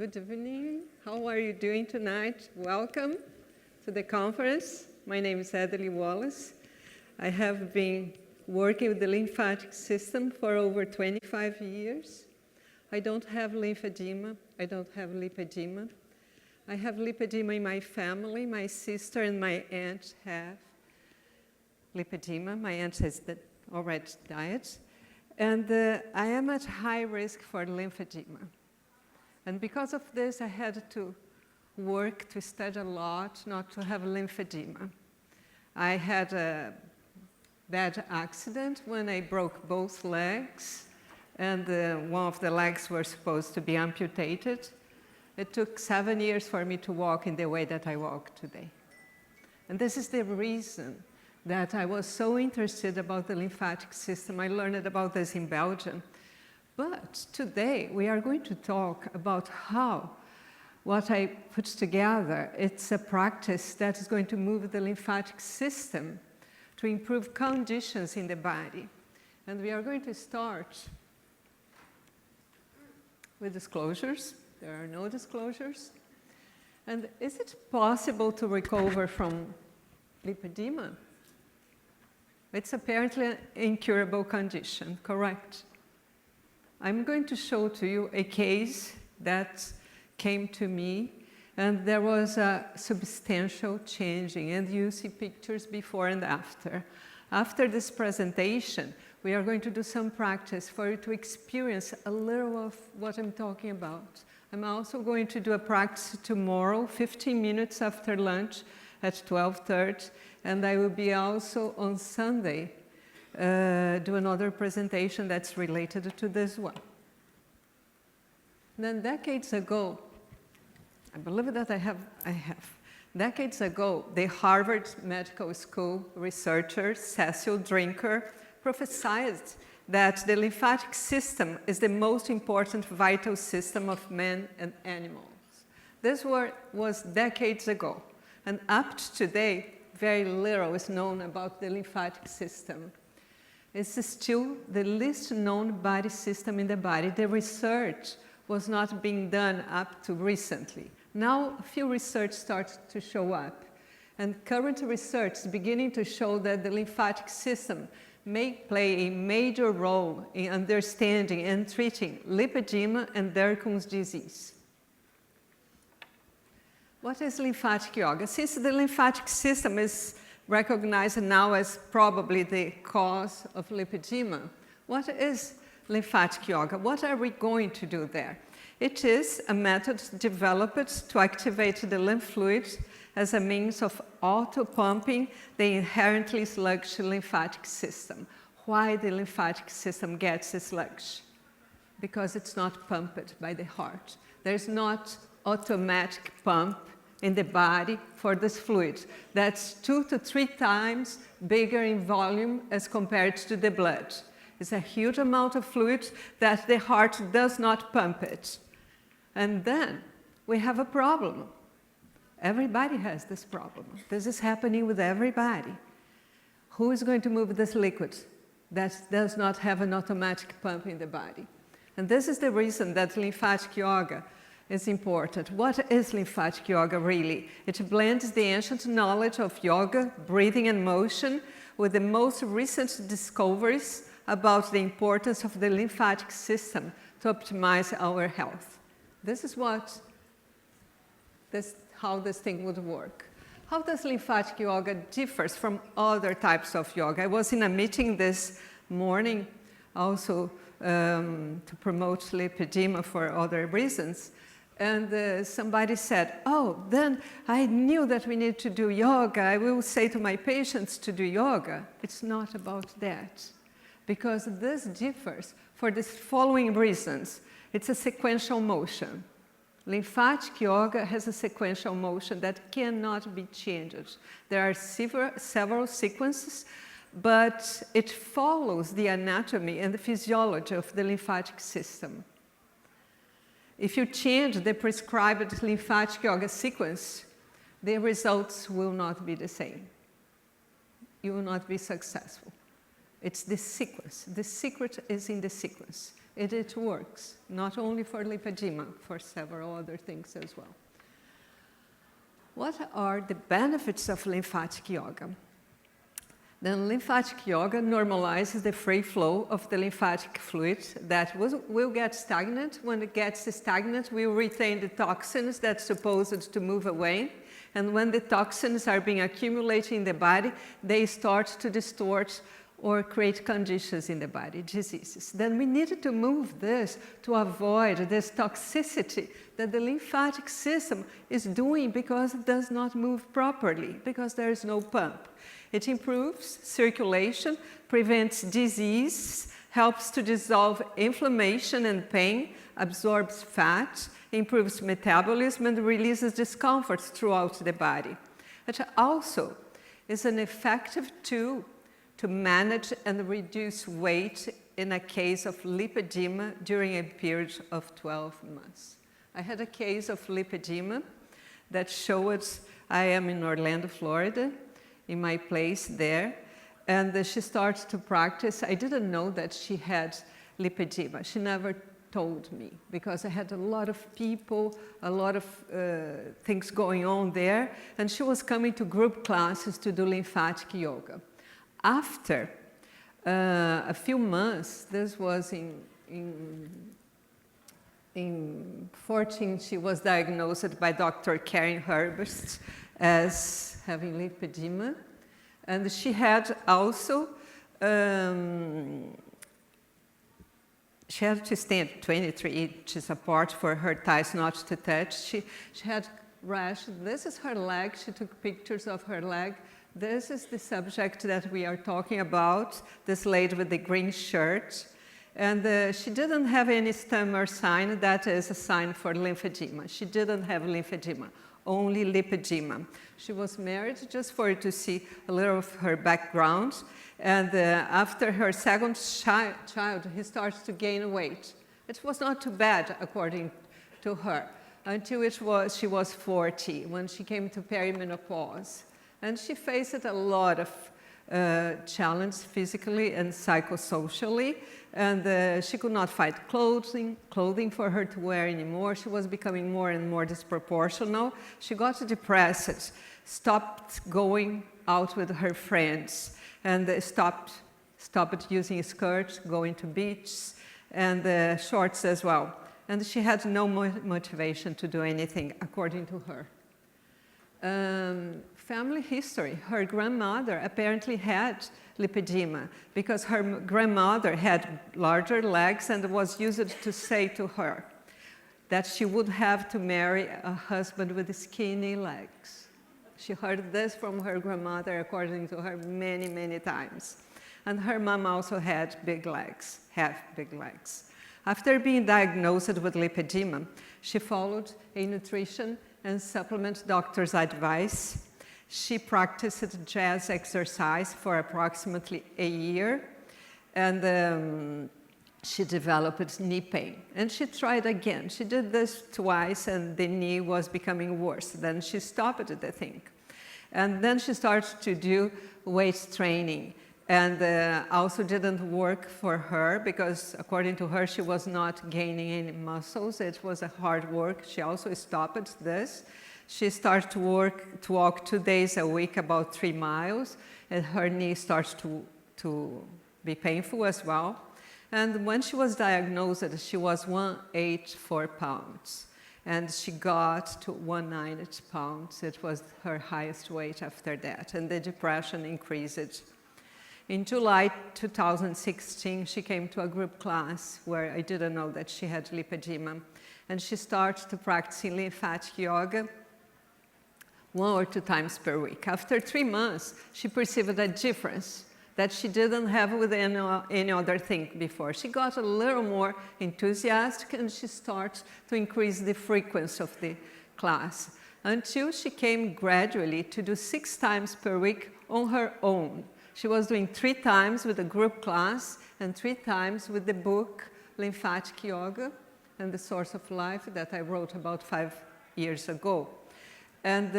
Good evening. How are you doing tonight? Welcome to the conference. My name is Edely Wallace. I have been working with the lymphatic system for over 25 years. I don't have lymphedema. I don't have lipedema. I have lipedema in my family. My sister and my aunt have lipedema. My aunt has already died. And I am at high risk for lymphedema. And because of this, I had to work to study a lot not to have lymphedema. I had a bad accident when I broke both legs, and one of the legs were supposed to be amputated. It took 7 years for me to walk in the way that I walk today. And this is the reason that I was so interested about the lymphatic system. I learned about this in Belgium. But today we are going to talk about how what I put together, it's a practice that is going to move the lymphatic system to improve conditions in the body. And we are going to start with disclosures. There are no disclosures. And is it possible to recover from lipedema? It's apparently an incurable condition, correct? I'm going to show to you a case that came to me, and there was a substantial changing, and you see pictures before and after. After this presentation, we are going to do some practice for you to experience a little of what I'm talking about. I'm also going to do a practice tomorrow, 15 minutes after lunch at 12:30, and I will be also on Sunday do another presentation that's related to this one. Then decades ago, I believe that I have. Decades ago, the Harvard Medical School researcher Cecil Drinker prophesied that the lymphatic system is the most important vital system of man and animals. This was decades ago, and up to today, very little is known about the lymphatic system. It's still the least known body system in the body. The research was not being done up to recently. Now, a few research starts to show up. And current research is beginning to show that the lymphatic system may play a major role in understanding and treating lipedema and Derkun's disease. What is lymphatic yoga? Since the lymphatic system is recognized now as probably the cause of lipedema, what is lymphatic yoga? What are we going to do there? It is a method developed to activate the lymph fluid as a means of auto-pumping the inherently sluggish lymphatic system. Why the lymphatic system gets sluggish? Because it's not pumped by the heart. There's not automatic pump in the body for this fluid. That's 2 to 3 times bigger in volume as compared to the blood. It's a huge amount of fluid that the heart does not pump it. And then we have a problem. Everybody has this problem. This is happening with everybody. Who is going to move this liquid that does not have an automatic pump in the body? And this is the reason that lymphatic yoga is important. What is lymphatic yoga really? It blends the ancient knowledge of yoga, breathing and motion with the most recent discoveries about the importance of the lymphatic system to optimize our health. This is how this thing would work. How does lymphatic yoga differ from other types of yoga? I was in a meeting this morning also to promote lipedema for other reasons. And somebody said, oh, then I knew that we need to do yoga. I will say to my patients to do yoga. It's not about that. Because this differs for the following reasons. It's a sequential motion. Lymphatic yoga has a sequential motion that cannot be changed. There are several sequences, but it follows the anatomy and the physiology of the lymphatic system. If you change the prescribed lymphatic yoga sequence, the results will not be the same. You will not be successful. It's the sequence. The secret is in the sequence. it works, not only for lipedema, for several other things as well. What are the benefits of lymphatic yoga? Then lymphatic yoga normalizes the free flow of the lymphatic fluid that will get stagnant. When it gets stagnant, we will retain the toxins that's supposed to move away. And when the toxins are being accumulated in the body, they start to distort or create conditions in the body, diseases. Then we needed to move this to avoid this toxicity that the lymphatic system is doing because it does not move properly, because there is no pump. It improves circulation, prevents disease, helps to dissolve inflammation and pain, absorbs fat, improves metabolism, and releases discomfort throughout the body. It also is an effective tool to manage and reduce weight in a case of lipedema during a period of 12 months. I had a case of lipedema that showed, I am in Orlando, Florida, in my place there, and she started to practice. I didn't know that she had lipedema. She never told me because I had a lot of people, a lot of things going on there, and she was coming to group classes to do lymphatic yoga. After a few months, this was in 14, she was diagnosed by Dr. Karen Herbst as having lipedema, and she had also she had to stand 23 inches apart for her thighs not to touch. She had rash. This is her leg. She took pictures of her leg. This is the subject that we are talking about, this lady with the green shirt. And she didn't have any stammer sign. That is a sign for lymphedema. She didn't have lymphedema, only lipedema. She was married, just for you to see a little of her background. And after her second child, he started to gain weight. It was not too bad, according to her, until she was 40, when she came to perimenopause. And she faced a lot of challenges physically and psychosocially. And she could not find clothing for her to wear anymore. She was becoming more and more disproportional. She got depressed, stopped going out with her friends, and stopped using skirts, going to beaches, and shorts as well. And she had no motivation to do anything, according to her. Family history. Her grandmother apparently had lipedema because her grandmother had larger legs and was used to say to her that she would have to marry a husband with skinny legs. She heard this from her grandmother, according to her, many, many times. And her mom also had big legs, big legs. After being diagnosed with lipedema, she followed a nutrition and supplement doctor's advice. She practiced jazz exercise for approximately a year, and she developed knee pain. And she tried again. She did this twice, and the knee was becoming worse. Then she stopped the thing. And then she started to do weight training. And also didn't work for her because, according to her, she was not gaining any muscles. It was a hard work. She also stopped this. She started to walk 2 days a week, about 3 miles, and her knee starts to be painful as well. And when she was diagnosed, she was 184 pounds. And she got to 190 pounds. It was her highest weight after that. And the depression increased. In July 2016, she came to a group class where I didn't know that she had lipedema. And she started to practice lymphatic yoga 1 or 2 times per week. After 3 months, she perceived a difference that she didn't have with any other thing before. She got a little more enthusiastic, and she started to increase the frequency of the class until she came gradually to do 6 times per week on her own. She was doing 3 times with a group class and 3 times with the book Lymphatic Yoga and the Source of Life that I wrote about 5 years ago. And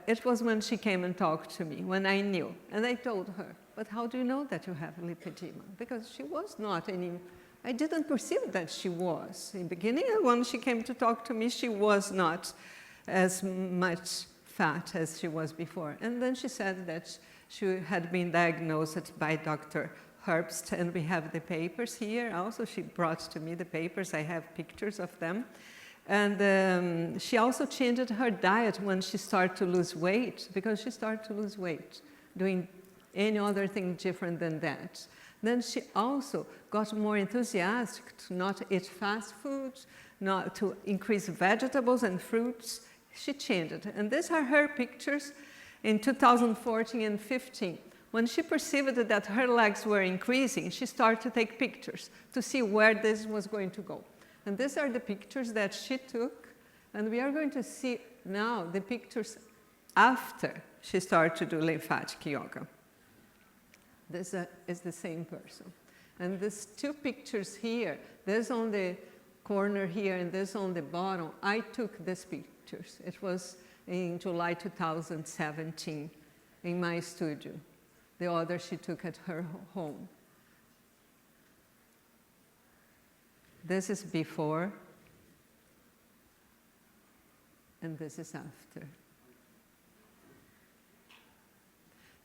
it was when she came and talked to me, when I knew. And I told her, but how do you know that you have lipedema? Because she was not any I didn't perceive that she was. In the beginning, when she came to talk to me, she was not as much fat as she was before. And then she said that she had been diagnosed by Dr. Herbst, and we have the papers here. Also, she brought to me the papers. I have pictures of them. And she also changed her diet when she started to lose weight, because she started to lose weight, doing any other thing different than that. Then she also got more enthusiastic to not eat fast food, not to increase vegetables and fruits. She changed it. And these are her pictures in 2014 and 15. When she perceived that her legs were increasing, she started to take pictures to see where this was going to go. And these are the pictures that she took. And we are going to see now the pictures after she started to do lymphatic yoga. This is the same person. And these two pictures here, this on the corner here and this on the bottom, I took these pictures. It was in July 2017 in my studio. The other she took at her home. This is before, and this is after.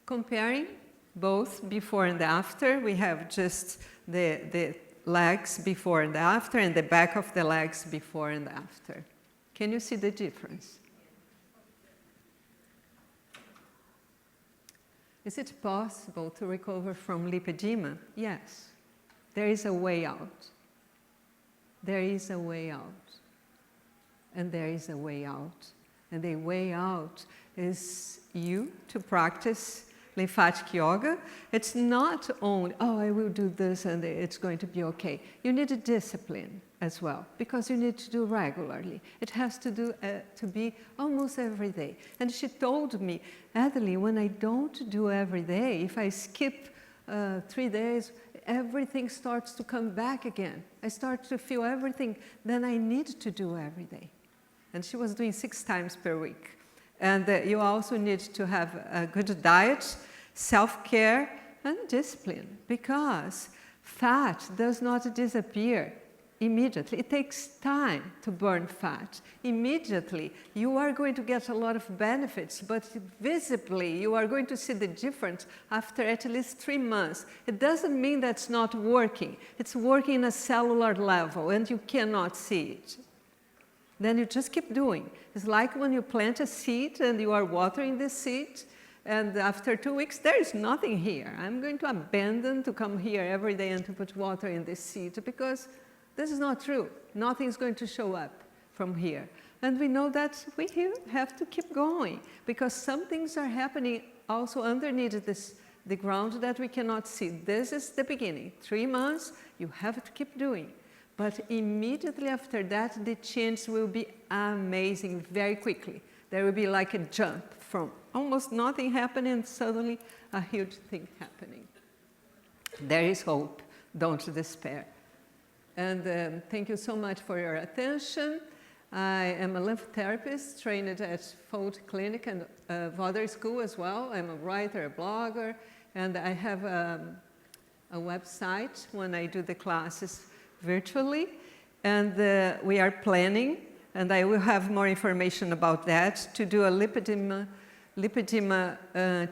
Comparing both before and after, we have just the legs before and after, and the back of the legs before and after. Can you see the difference? Is it possible to recover from lipedema? Yes. There is a way out. There is a way out. And there is a way out. And the way out is you to practice lymphatic yoga. It's not only, oh, I will do this and it's going to be okay. You need a discipline as well, because you need to do regularly. It has to be almost every day. And she told me, Edely, when I don't do every day, if I skip 3 days, everything starts to come back again. I start to feel everything, then I need to do every day. And she was doing 6 times per week. And you also need to have a good diet, self-care, and discipline, because fat does not disappear immediately. It takes time to burn fat. Immediately, you are going to get a lot of benefits, but visibly, you are going to see the difference after at least 3 months. It doesn't mean that's not working. It's working in a cellular level, and you cannot see it. Then you just keep doing. It's like when you plant a seed and you are watering the seed, and after 2 weeks, there is nothing here. I'm going to abandon to come here every day and to put water in this seed, because this is not true. Nothing is going to show up from here. And we know that we have to keep going, because some things are happening also underneath the ground that we cannot see. This is the beginning. 3 months, you have to keep doing. But immediately after that, the change will be amazing very quickly. There will be like a jump from almost nothing happening, suddenly a huge thing happening. There is hope. Don't despair. And thank you so much for your attention. I am a lymphotherapist trained at Fold Clinic and Wallace School as well. I'm a writer, a blogger, and I have a website when I do the classes virtually. And we are planning, and I will have more information about that, to do a Lipedema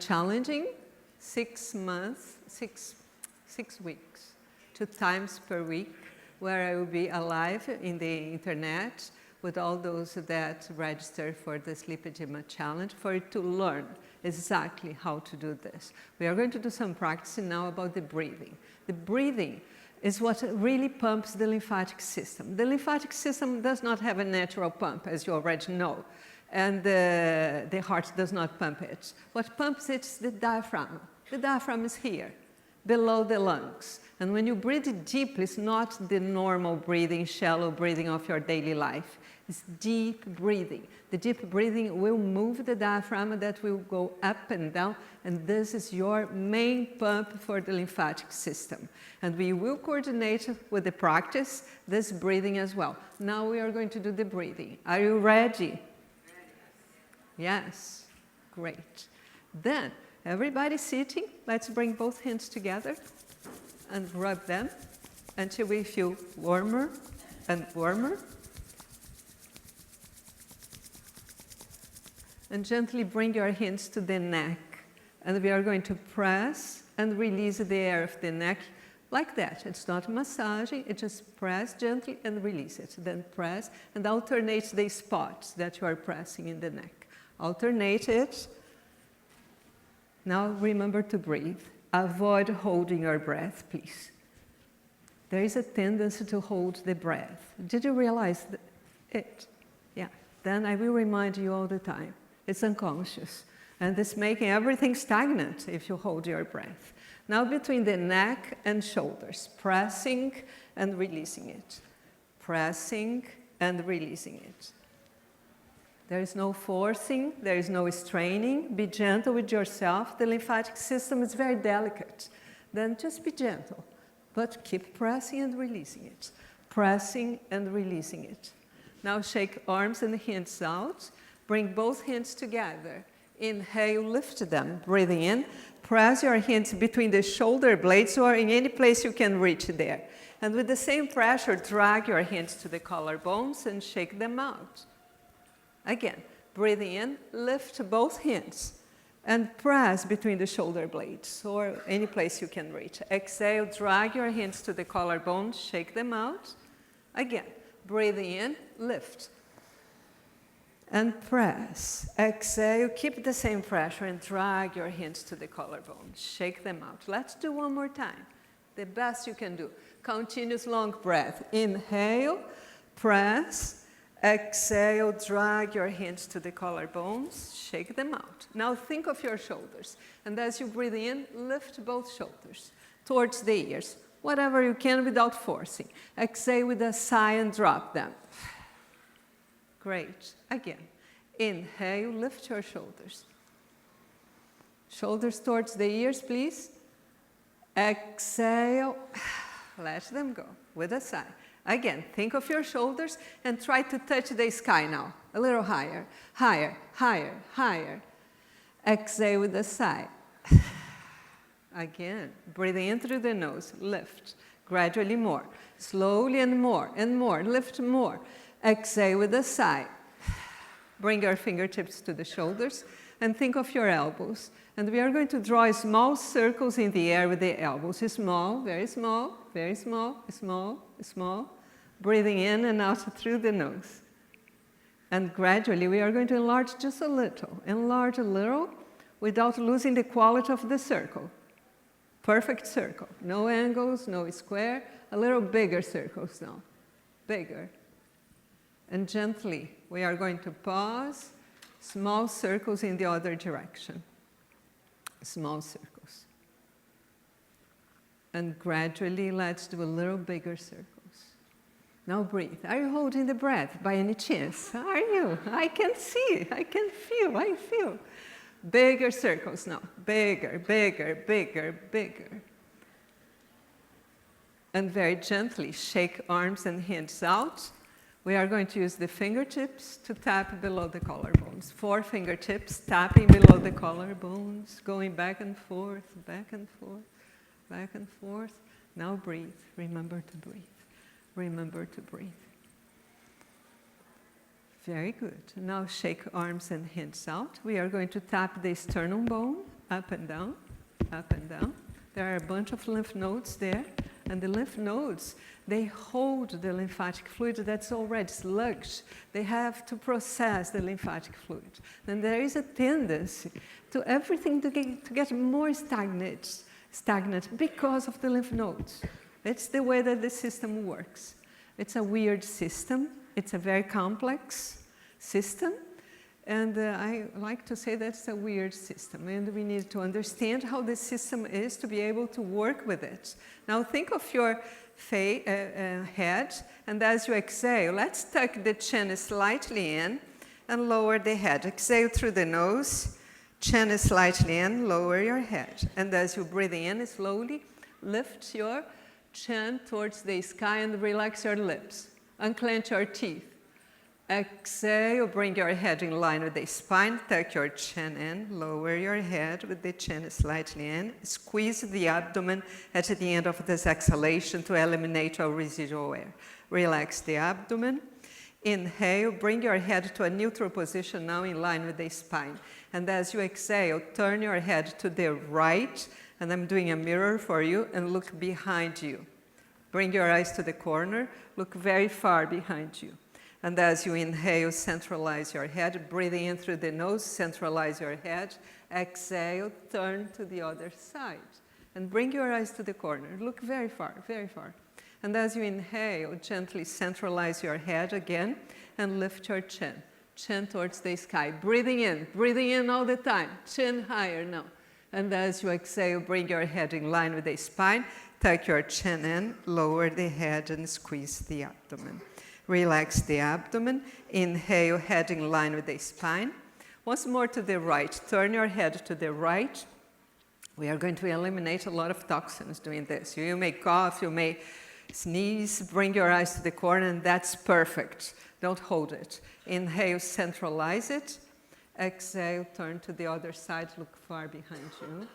challenging 6 months, 6 weeks, 2 times per week, where I will be alive in the internet with all those that register for this Lipedema challenge, for it to learn exactly how to do this. We are going to do some practicing now about the breathing. The breathing is what really pumps the lymphatic system. The lymphatic system does not have a natural pump, as you already know, and the heart does not pump it. What pumps it is the diaphragm. The diaphragm is here, below the lungs. And when you breathe deeply, it's not the normal breathing, shallow breathing of your daily life. It's deep breathing. The deep breathing will move the diaphragm, that will go up and down, and this is your main pump for the lymphatic system. And we will coordinate with the practice this breathing as well. Now we are going to do the breathing. Are you ready? Yes, great. Then, everybody sitting, let's bring both hands together and rub them. until we feel warmer and warmer. And gently bring your hands to the neck. And we are going to press and release the air of the neck like that. It's not massaging, it just press gently and release it. Then press and alternate the spots that you are pressing in the neck. Alternate it. Now remember to breathe. Avoid holding your breath, please. There is a tendency to hold the breath. Did you realize it? Yeah. Then I will remind you all the time. It's unconscious. And it's making everything stagnant if you hold your breath. Now between the neck and shoulders, pressing and releasing it. Pressing and releasing it. There is no forcing, there is no straining. Be gentle with yourself. The lymphatic system is very delicate. Then just be gentle, but keep pressing and releasing it. Pressing and releasing it. Now shake arms and hands out. Bring both hands together. Inhale, lift them. Breathing in. Press your hands between the shoulder blades or in any place you can reach there. And with the same pressure, drag your hands to the collarbones and shake them out. Again, breathing in, lift both hands and press between the shoulder blades or any place you can reach. Exhale, drag your hands to the collarbones, shake them out. Again, breathing in, lift and press. Exhale, keep the same pressure and drag your hands to the collarbones, shake them out. Let's do one more time, the best you can do. Continuous long breath. Inhale, press. Exhale, drag your hands to the collarbones, shake them out. Now think of your shoulders. And as you breathe in, lift both shoulders towards the ears, whatever you can without forcing. Exhale with a sigh and drop them. Great. Again. Inhale, lift your shoulders. Shoulders towards the ears, please. Exhale, let them go with a sigh. Again, think of your shoulders and try to touch the sky now. A little higher, higher, higher, higher. Exhale with a sigh. Again, breathing in through the nose, lift. Gradually more, slowly and more, lift more. Exhale with a sigh. Bring your fingertips to the shoulders and think of your elbows. And we are going to draw small circles in the air with the elbows. Small, very small, very small, small, small. Breathing in and out through the nose. And gradually we are going to enlarge just a little, without losing the quality of the circle. Perfect circle. No angles, no square. A little bigger circles now. Bigger. And gently we are going to pause. Small circles in the other direction. Small circles. And gradually, let's do a little bigger circles. Now breathe. Are you holding the breath by any chance? Are you? I can see, I can feel, I feel. Bigger circles now. Bigger, bigger, bigger, bigger. And very gently shake arms and hands out. We are going to use the fingertips to tap below the collarbones. 4 fingertips tapping below the collarbones, going back and forth, back and forth, back and forth. Now breathe. Remember to breathe. Remember to breathe. Very good. Now shake arms and hands out. We are going to tap the sternum bone, up and down, up and down. There are a bunch of lymph nodes there. And the lymph nodes, they hold the lymphatic fluid that's already sluggish. They have to process the lymphatic fluid. And there is a tendency to everything to get more stagnant because of the lymph nodes. It's the way that the system works. It's a weird system. It's a very complex system. And I like to say that's a weird system, and we need to understand how the system is to be able to work with it. Now think of your head, and as you exhale, let's tuck the chin slightly in and lower the head. Exhale through the nose, chin slightly in, lower your head. And as you breathe in, slowly lift your chin towards the sky and relax your lips. Unclench your teeth. Exhale, bring your head in line with the spine, tuck your chin in, lower your head with the chin slightly in, squeeze the abdomen at the end of this exhalation to eliminate all residual air. Relax the abdomen. Inhale, bring your head to a neutral position now in line with the spine. And as you exhale, turn your head to the right, and I'm doing a mirror for you, and look behind you. Bring your eyes to the corner, look very far behind you. And as you inhale, centralize your head, breathing in through the nose, centralize your head. Exhale, turn to the other side. And bring your eyes to the corner, look very far, very far. And as you inhale, gently centralize your head again and lift your chin. Chin towards the sky, breathing in all the time, chin higher now. And as you exhale, bring your head in line with the spine, tuck your chin in, lower the head and squeeze the abdomen. Relax the abdomen. Inhale, head in line with the spine. Once more to the right. Turn your head to the right. We are going to eliminate a lot of toxins doing this. You may cough, you may sneeze. Bring your eyes to the corner, and that's perfect. Don't hold it. Inhale, centralize it. Exhale, turn to the other side. Look far behind you.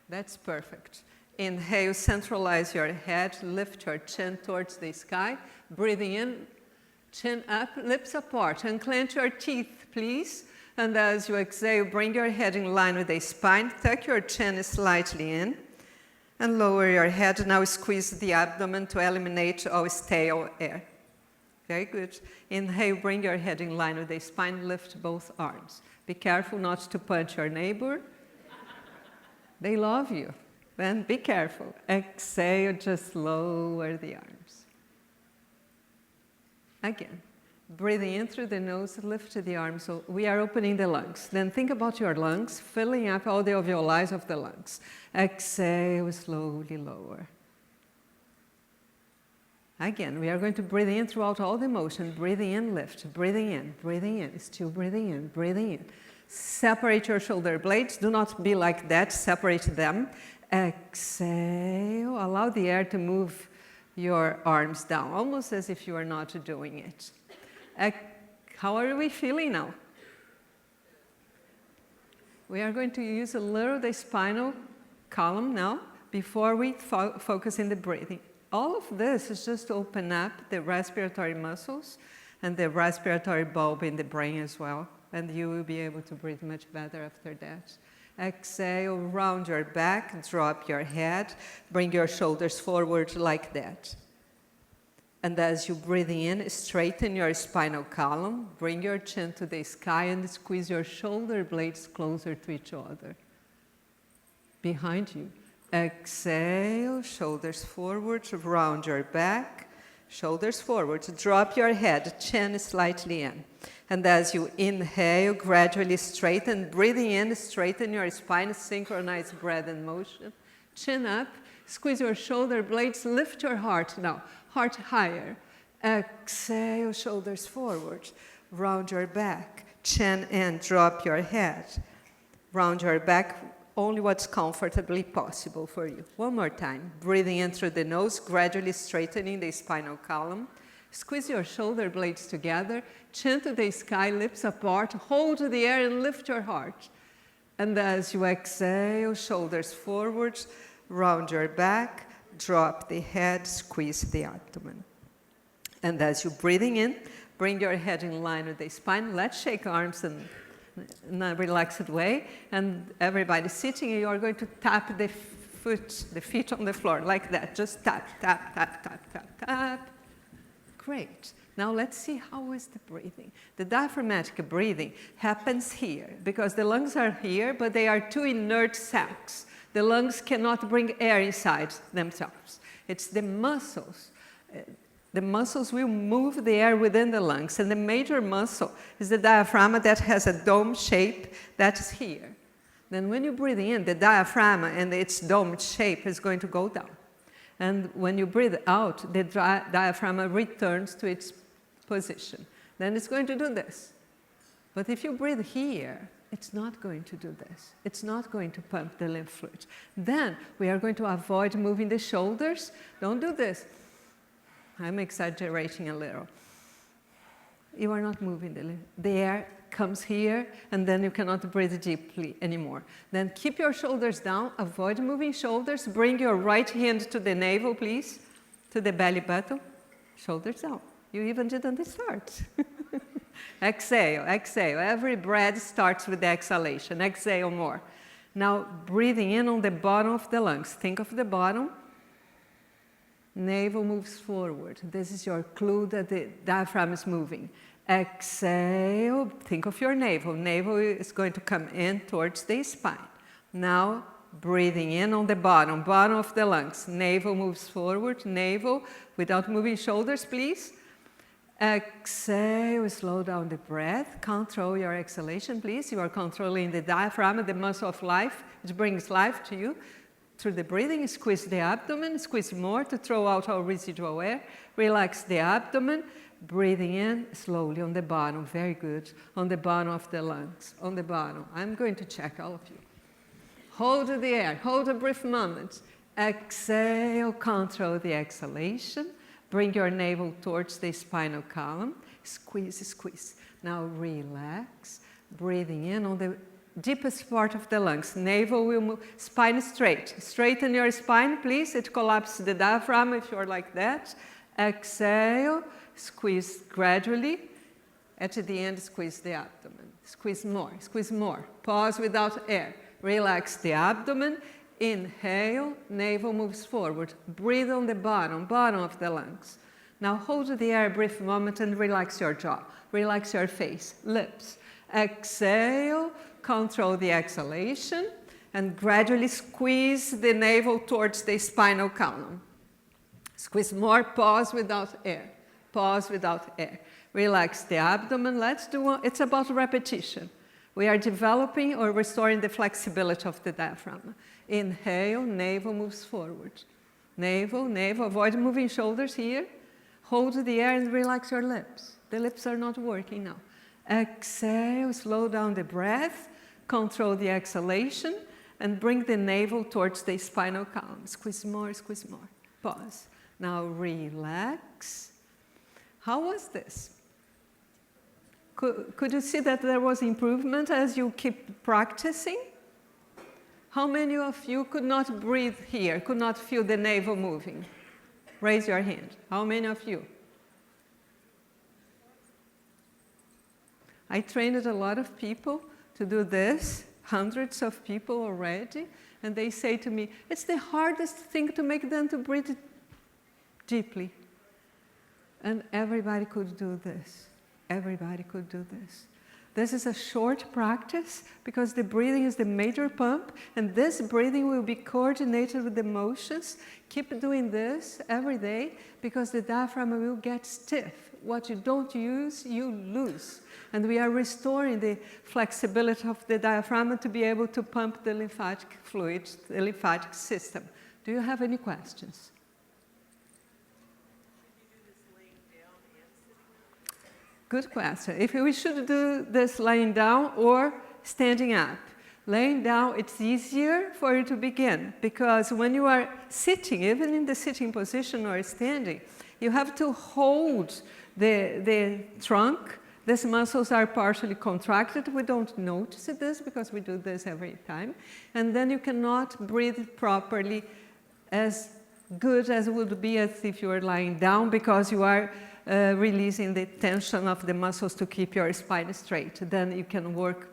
That's perfect. Inhale, centralize your head, lift your chin towards the sky. Breathing in, chin up, lips apart. Unclench your teeth, please. And as you exhale, bring your head in line with the spine. Tuck your chin slightly in. And lower your head. Now squeeze the abdomen to eliminate all stale air. Very good. Inhale, bring your head in line with the spine. Lift both arms. Be careful not to punch your neighbor. They love you. Then be careful. Exhale, just lower the arms. Again, breathing in through the nose, lift the arms. So we are opening the lungs. Then think about your lungs, filling up all the alveoli of the lungs. Exhale, slowly lower. Again, we are going to breathe in throughout all the motion. Breathing in, lift. Breathing in, still breathing in, breathing in. Separate your shoulder blades. Do not be like that. Separate them. Exhale. Allow the air to move your arms down, almost as if you are not doing it. How are we feeling now? We are going to use a little the spinal column now before we focus in the breathing. All of this is just to open up the respiratory muscles and the respiratory bulb in the brain as well. And you will be able to breathe much better after that. Exhale, round your back, drop your head, bring your shoulders forward like that. And as you breathe in, straighten your spinal column, bring your chin to the sky and squeeze your shoulder blades closer to each other. Behind you. Exhale, shoulders forward, round your back, shoulders forward, drop your head, chin slightly in. And as you inhale, gradually straighten, breathing in, straighten your spine, synchronize breath and motion. Chin up, squeeze your shoulder blades, lift your heart now, heart higher. Exhale, shoulders forward, round your back, chin in, drop your head. Round your back, only what's comfortably possible for you. One more time, breathing in through the nose, gradually straightening the spinal column. Squeeze your shoulder blades together, chin to the sky, lips apart, hold the air and lift your heart. And as you exhale, shoulders forward, round your back, drop the head, squeeze the abdomen. And as you're breathing in, bring your head in line with the spine. Let's shake arms in a relaxed way. And everybody sitting, you are going to tap the feet on the floor like that. Just tap, tap, tap, tap, tap, tap. Great. Now let's see how is the breathing. The diaphragmatic breathing happens here because the lungs are here, but they are two inert sacs. The lungs cannot bring air inside themselves. It's the muscles. The muscles will move the air within the lungs, and the major muscle is the diaphragm that has a dome shape that is here. Then when you breathe in, the diaphragm and its dome shape is going to go down. And when you breathe out, the diaphragm returns to its position. Then it's going to do this. But if you breathe here, it's not going to do this. It's not going to pump the lymph fluid. Then we are going to avoid moving the shoulders. Don't do this. I'm exaggerating a little. You are not moving. The air comes here, and then you cannot breathe deeply anymore. Then keep your shoulders down, avoid moving shoulders. Bring your right hand to the navel, please, to the belly button. Shoulders down. You even didn't start. Exhale, exhale. Every breath starts with the exhalation. Exhale more. Now, breathing in on the bottom of the lungs. Think of the bottom. Navel moves forward. This is your clue that the diaphragm is moving. Exhale. Think of your navel. Navel is going to come in towards the spine. Now, breathing in on the bottom of the lungs. Navel moves forward. Navel, without moving shoulders, please. Exhale, slow down the breath. Control your exhalation, please. You are controlling the diaphragm, the muscle of life. It brings life to you. Through the breathing, squeeze the abdomen, squeeze more to throw out all residual air. Relax the abdomen. Breathing in slowly on the bottom. Very good. On the bottom of the lungs. On the bottom. I'm going to check all of you. Hold the air. Hold a brief moment. Exhale. Control the exhalation. Bring your navel towards the spinal column. Squeeze, squeeze. Now relax. Breathing in on the deepest part of the lungs. Navel will move. Spine straight. Straighten your spine, please. It collapses the diaphragm if you're like that. Exhale. Squeeze gradually. At the end, squeeze the abdomen. Squeeze more. Squeeze more. Pause without air. Relax the abdomen. Inhale, navel moves forward. Breathe on the bottom of the lungs. Now hold the air a brief moment and relax your jaw. Relax your face, lips. Exhale, control the exhalation, and gradually squeeze the navel towards the spinal column. Squeeze more, pause without air. Pause without air. Relax the abdomen. Let's do one. It's about repetition. We are developing or restoring the flexibility of the diaphragm. Inhale, navel moves forward. Navel, navel, avoid moving shoulders here. Hold the air and relax your lips. The lips are not working now. Exhale, slow down the breath, control the exhalation, and bring the navel towards the spinal column. Squeeze more, pause. Now relax. How was this? Could you see that there was improvement as you keep practicing? How many of you could not breathe here, could not feel the navel moving? Raise your hand. How many of you? I trained a lot of people to do this, hundreds of people already, and they say to me, it's the hardest thing to make them to breathe deeply. And everybody could do this. Everybody could do this. This is a short practice because the breathing is the major pump, and this breathing will be coordinated with the motions. Keep doing this every day because the diaphragm will get stiff. What you don't use, you lose. And we are restoring the flexibility of the diaphragm to be able to pump the lymphatic fluid, the lymphatic system. Do you have any questions? Good question. If we should do this lying down or standing up. Laying down, it's easier for you to begin because when you are sitting, even in the sitting position or standing, you have to hold the trunk. These muscles are partially contracted. We don't notice this because we do this every time. And then you cannot breathe properly as good as it would be as if you were lying down because you are releasing the tension of the muscles to keep your spine straight. Then you can work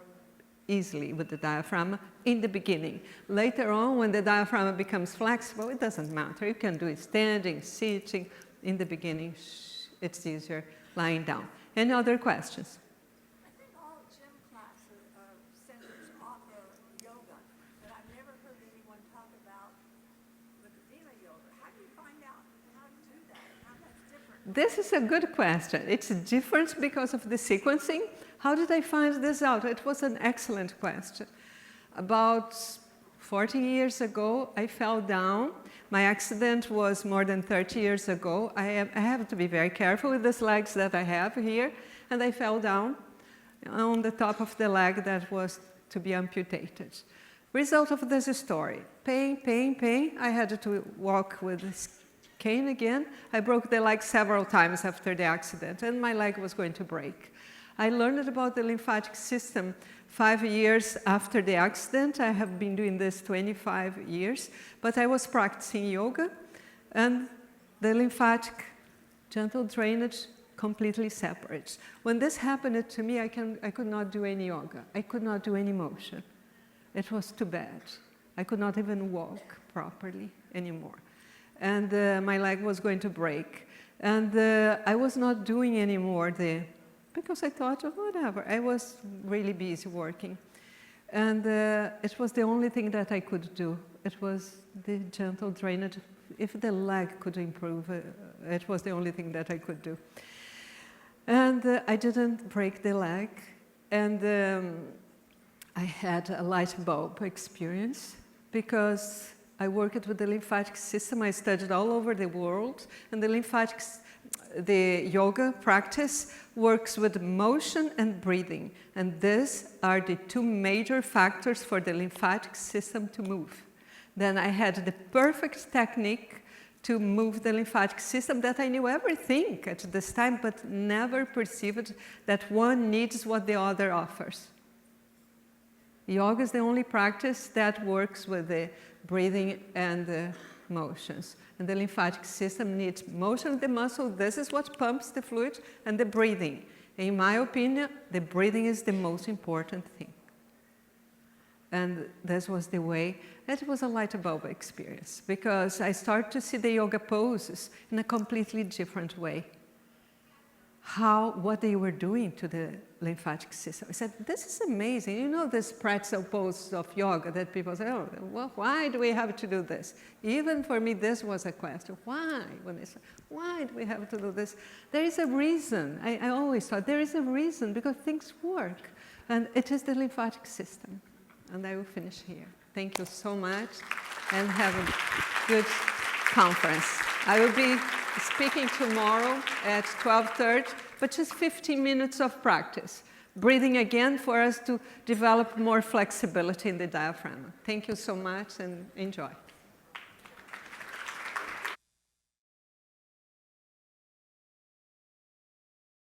easily with the diaphragm in the beginning. Later on, when the diaphragm becomes flexible, it doesn't matter. You can do it standing, sitting. In the beginning, it's easier lying down. Any other questions? I think all gym classes centers offer yoga, but I've never heard anyone talk about Lipedema yoga. How do you find out how to do that and how that's different? This is a good question. It's different because of the sequencing. How did I find this out? It was an excellent question. About 40 years ago, I fell down. My accident was more than 30 years ago. I have to be very careful with these legs that I have here. And I fell down on the top of the leg that was to be amputated. Result of this story, pain, pain, pain. I had to walk with cane again. I broke the leg several times after the accident, and my leg was going to break. I learned about the lymphatic system 5 years after the accident. I have been doing this 25 years, but I was practicing yoga, and the lymphatic gentle drainage completely separate. When this happened to me, I could not do any yoga. I could not do any motion. It was too bad. I could not even walk properly anymore. And my leg was going to break. And I was not doing anymore because I thought, oh, whatever. I was really busy working. And it was the only thing that I could do. It was the gentle drainage. If the leg could improve, it was the only thing that I could do. And I didn't break the leg. And I had a light bulb experience because I worked with the lymphatic system. I studied all over the world. And the yoga practice works with motion and breathing. And these are the two major factors for the lymphatic system to move. Then I had the perfect technique to move the lymphatic system that I knew everything at this time, but never perceived that one needs what the other offers. Yoga is the only practice that works with the breathing and the motions. And the lymphatic system needs motion of the muscle. This is what pumps the fluid, and the breathing. In my opinion, the breathing is the most important thing. And this was the way. It was a light bulb experience because I started to see the yoga poses in a completely different way. What they were doing to the lymphatic system. I said, this is amazing. You know this pretzel pose of yoga that people say, oh, well, why do we have to do this? Even for me, this was a question. Why? When they said, why do we have to do this? There is a reason. I always thought there is a reason because things work. And it is the lymphatic system. And I will finish here. Thank you so much, and have a good conference. I will be speaking tomorrow at 12:30, but just 15 minutes of practice. Breathing again for us to develop more flexibility in the diaphragm. Thank you so much, and enjoy.